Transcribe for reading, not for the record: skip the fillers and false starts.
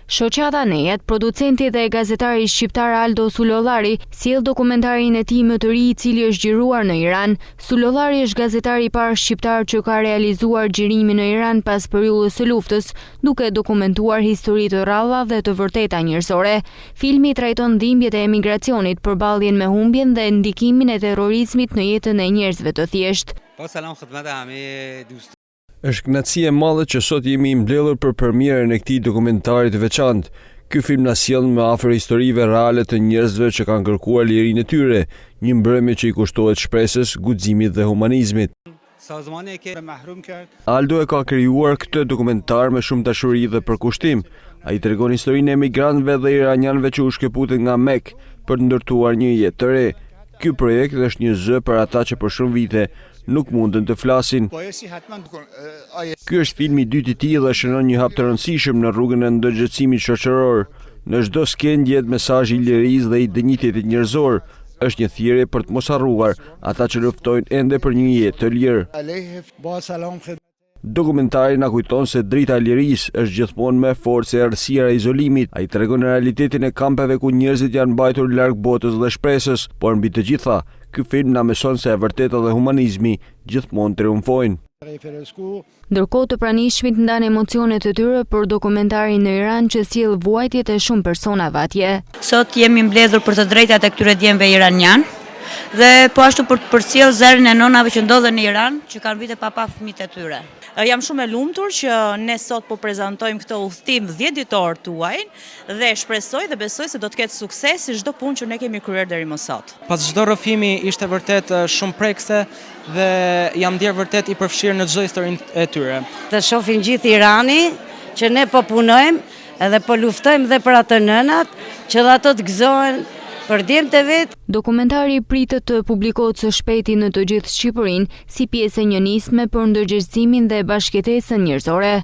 Shoqata Nejet, producenti dhe gazetari shqiptar Aldo Sulollari, sjell dokumentarin e tij më të ri i cili është xhiruar në Iran. Sulollari është gazetari i parë shqiptar që ka realizuar xhirimin në Iran pas periudhës së luftës, duke dokumentuar histori të rralla dhe të vërteta njerëzore. Filmi trajton dhimbjet e emigracionit, përballjen me humbjen dhe ndikimin e terrorizmit në jetën e njerëzve të thjeshtë. Është kënaqësi e madhe që sot jemi mbledhur për premierën e këtij dokumentari të veçantë. Ky film na sjell më afër historive reale të njerëzve që kanë kërkuar lirinë e tyre, një mbrëmje që i kushtohet shpresës, guximit dhe humanizmit. Aldo e ka krijuar këtë dokumentar me shumë dashuri dhe përkushtim. Ai tregon historinë e emigrantëve dhe iranianëve që u shkëputën nga Mekë për të ndërtuar një jetë të re. Ky projekt është një zë për ata që për shumë vite nuk mundën të flasin. Ky është filmi i dytë i tij dhe shënon një hap të rëndësishëm në rrugën e ndërgjegjësimit shoqëror. Në çdo skenë gjet mesazhi i lirisë dhe i dinjitetit njerëzor. Është një thirrje për të mos harruar ata që luftojnë ende për një jetë të lirë. Dokumentari na kujton se drita e lirisë është gjithmonë më e fortë se errësira e izolimit. Ai tregon realitetin e kampeve ku njerëzit janë mbajtur larg botës dhe shpresës, por mbi të gjitha, ky film na mëson se e vërteta dhe humanizmi gjithmonë triumfojnë. Ndërkohë të pranishmit ndan emocionet e tyre për dokumentarin në Iran që sjell vuajtjet e shumë personave atje. Sot jemi mbledhur për të drejtat e këtyre djemve iranian dhe po ashtu për të përcjell zërin e nonave që ndodhen në Iran, që kanë vite pa fëmijët e tyre. Jam shumë e lumtur që ne sot po prezantojmë këtë udhtim 10 ditor tuaj dhe shpresoj dhe besoj se do të ketë sukses si çdo punë që ne kemi kryer deri më sot. Pas çdo rrëfimi ishte vërtet shumë prekse dhe jam ndjer vërtet i përfshirë në çdo historinë e tyre. Të shohin gjithë Irani që ne po punojmë edhe po luftojmë dhe për atë nënat që dhe ato të gëzohen për djemtë e vet. Dokumentari pritet të publikohet së shpejti në të gjithë Shqipërinë si pjesë e një nisme për ndërgjegjësimin dhe bashkëtesën njerëzore.